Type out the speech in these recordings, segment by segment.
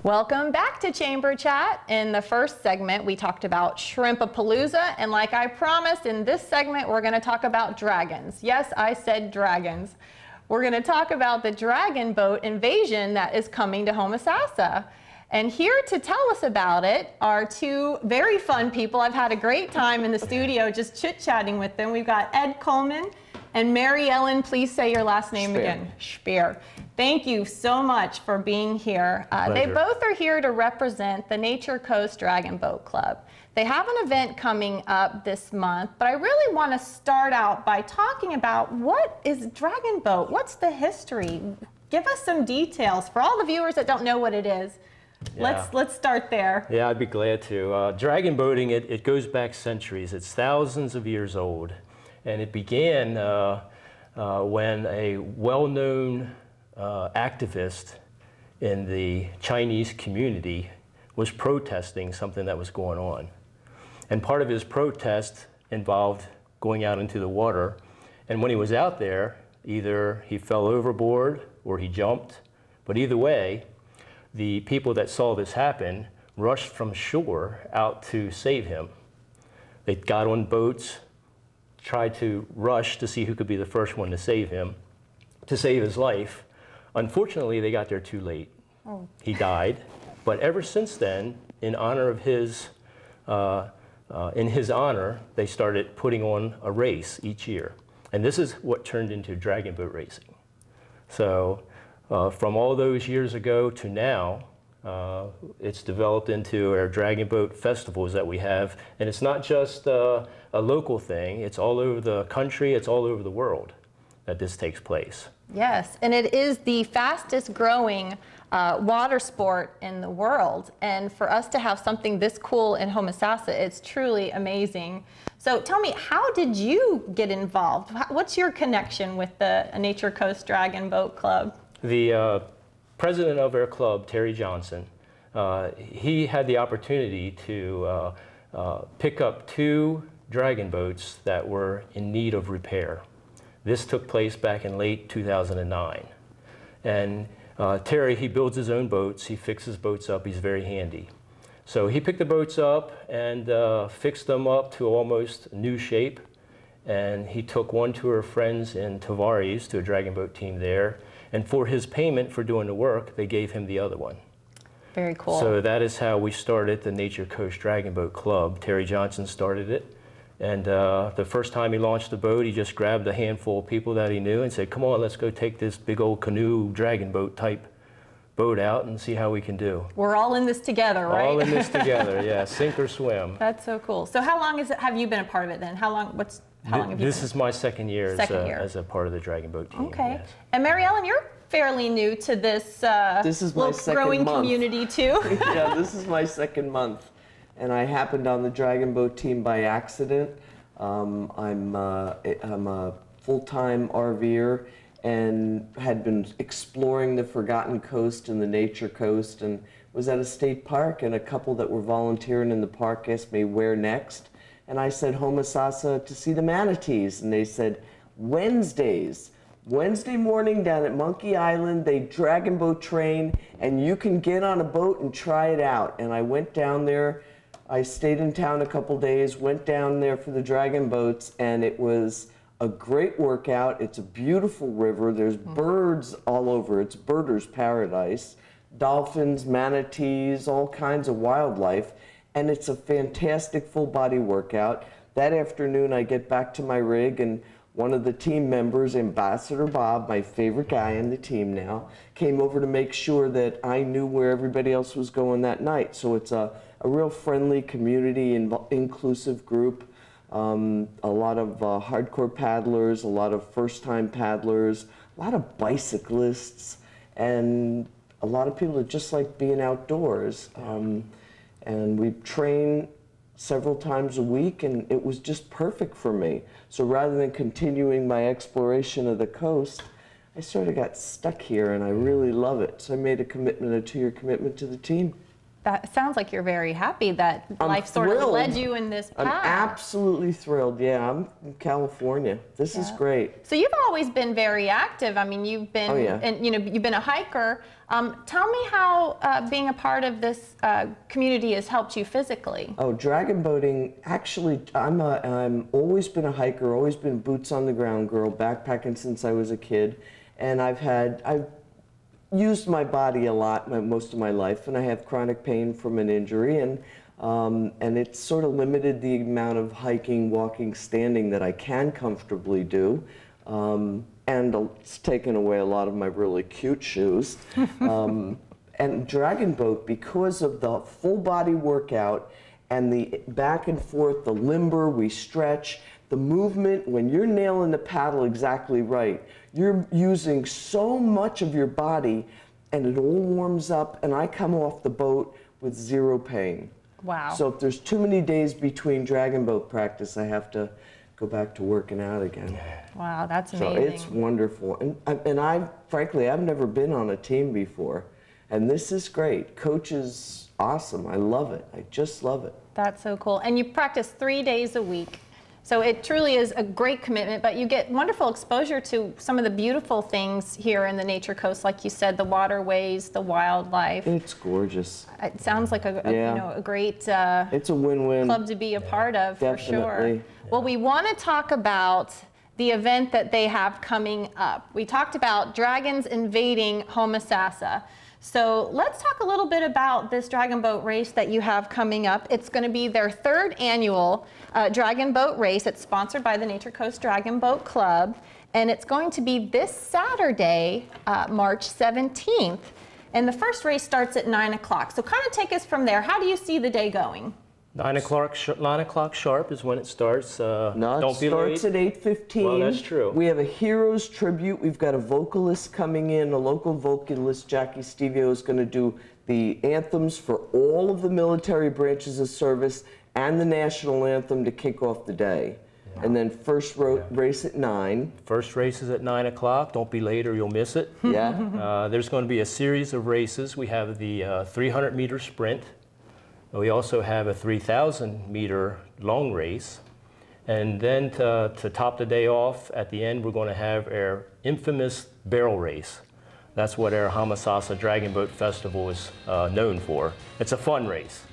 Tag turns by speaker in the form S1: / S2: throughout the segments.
S1: Welcome back to Chamber Chat. In the first segment, we talked about Shrimpapalooza, and like I promised, in this segment, we're going to talk about dragons. Yes, I said dragons. We're going to talk about the dragon boat invasion that is coming to Homosassa. And here to tell us about it are two very fun people. I've had a great time in the studio just chit-chatting with them. We've got Ed Coleman and Mary Ellen. Please say your last name
S2: Speer.
S1: again. Speer. Thank you so much for being here. They both are here to represent the Nature Coast Dragon Boat Club. They have an event coming up this month, but I really want to start out by talking about what is Dragon Boat? What's the history? Give us some details for all the viewers that don't know what it is.
S2: Yeah.
S1: Let's start there.
S2: Yeah, I'd be glad to. Dragon boating, it goes back centuries. It's thousands of years old. And it began when a well-known activist in the Chinese community was protesting something that was going on. And part of his protest involved going out into the water. And when he was out there, either he fell overboard or he jumped. But either way, the people that saw this happen rushed from shore out to save him. They got on boats, tried to rush to see who could be the first one to save him, to save his life. Unfortunately, they got there too late.
S1: Oh.
S2: He died. But ever since then, in honor of his, they started putting on a race each year. And this is what turned into dragon boat racing. So from all those years ago to now, it's developed into our dragon boat festivals that we have. And it's not just a local thing. It's all over the country. It's all over the world that this takes place.
S1: Yes, and it is the fastest growing water sport in the world. And for us to have something this cool in Homosassa, it's truly amazing. So tell me, how did you get involved? What's your connection with the Nature Coast Dragon Boat Club?
S2: The president of our club, Terry Johnson, he had the opportunity to pick up 2 dragon boats that were in need of repair. This took place back in late 2009. And Terry, he builds his own boats. He fixes boats up. He's very handy. So he picked the boats up and fixed them up to almost new shape. And he took one to our friends in Tavares, to a dragon boat team there. And for his payment for doing the work, they gave him the other one.
S1: Very cool.
S2: So that is how we started the Nature Coast Dragon Boat Club. Terry Johnson started it. And the first time he launched the boat, he just grabbed a handful of people that he knew and said, come on, let's go take this big old canoe dragon boat type boat out and see how we can do.
S1: We're all in this together, right?
S2: All in this together, yeah, sink or swim.
S1: That's so cool. So how long have you been a part of it then? How long have you been?
S2: This is my second year, as a part of the dragon boat team.
S1: Okay.
S2: Yes.
S1: And Mary Ellen, you're fairly new to this,
S3: is my second
S1: growing
S3: month.
S1: Community too.
S3: Yeah, this is my second month. And I happened on the dragon boat team by accident. I'm a full-time RVer and had been exploring the Forgotten Coast and the Nature Coast, and was at a state park, and a couple that were volunteering in the park asked me where next. And I said Homosassa to see the manatees, and they said Wednesday morning down at Monkey Island, they dragon boat train, and you can get on a boat and try it out. And I went down there. I stayed in town a couple days, went down there for the dragon boats, and it was a great workout. It's a beautiful river. There's birds all over. It's birders' paradise. Dolphins, manatees, all kinds of wildlife. And it's a fantastic full body workout. That afternoon, I get back to my rig, and one of the team members, Ambassador Bob, my favorite guy in the team now, came over to make sure that I knew where everybody else was going that night. So it's a real friendly, community, inclusive group. A lot of hardcore paddlers, a lot of first-time paddlers, a lot of bicyclists, and a lot of people that just like being outdoors. And we train several times a week, and it was just perfect for me. So rather than continuing my exploration of the coast, I sort of got stuck here, and I really love it. So I made a commitment, a 2-year commitment to the team.
S1: That sounds like you're very happy that
S3: I'm
S1: life sort of
S3: thrilled.
S1: led you in this
S3: I'm
S1: path.
S3: absolutely thrilled. Yeah, I'm from California. This is great.
S1: So you've always been very active. I mean, you've been,
S3: Oh, yeah.
S1: and you've been a hiker. Tell me how being a part of this community has helped you physically.
S3: Oh, dragon boating. Actually, I'm always been a hiker, always been boots on the ground girl, backpacking since I was a kid, and I've used my body a lot most of my life, and I have chronic pain from an injury, and it's sort of limited the amount of hiking, walking, standing that I can comfortably do. And it's taken away a lot of my really cute shoes. And dragon boat, because of the full body workout and the back and forth, the limber, we stretch, the movement, when you're nailing the paddle exactly right, you're using so much of your body and it all warms up, and I come off the boat with zero pain.
S1: Wow.
S3: So if there's too many days between dragon boat practice, I have to go back to working out again.
S1: Wow, that's
S3: So
S1: amazing.
S3: it's wonderful. And frankly, I've never been on a team before. And this is great. Coach is awesome. I love it. I just love it.
S1: That's so cool. And you practice 3 days a week. So it truly is a great commitment, but you get wonderful exposure to some of the beautiful things here in the Nature Coast, like you said, the waterways, the wildlife.
S3: It's gorgeous.
S1: It sounds like a great
S3: It's a win-win.
S1: club to be a part of, for sure.
S3: Definitely.
S1: Well, we want to talk about the event that they have coming up. We talked about dragons invading Homosassa. So let's talk a little bit about this dragon boat race that you have coming up. It's going to be their 3rd annual dragon boat race. It's sponsored by the Nature Coast Dragon Boat Club, and it's going to be this Saturday, March 17th. And the first race starts at 9 o'clock. So kind of take us from there. How do you see the day going?
S2: 9 o'clock sharp is when it starts.
S3: No,
S2: Don't
S3: it
S2: be late.
S3: starts at 8:15.
S2: Well, that's true.
S3: We have a heroes tribute. We've got a vocalist coming in, a local vocalist, Jackie Stevio, is going to do the anthems for all of the military branches of service and the national anthem to kick off the day. And then first race at 9.
S2: First race is at 9 o'clock. Don't be late or you'll miss it.
S3: Yeah.
S2: There's going to be a series of races. We have the 300-meter sprint. We also have a 3,000-meter long race. And then to top the day off, at the end, we're going to have our infamous barrel race. That's what our Homosassa Dragon Boat Festival is known for. It's a fun race.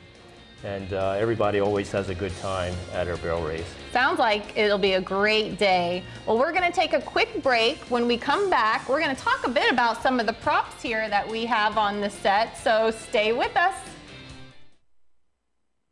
S2: And everybody always has a good time at our barrel race.
S1: Sounds like it'll be a great day. Well, we're going to take a quick break. When we come back, we're going to talk a bit about some of the props here that we have on the set. So stay with us.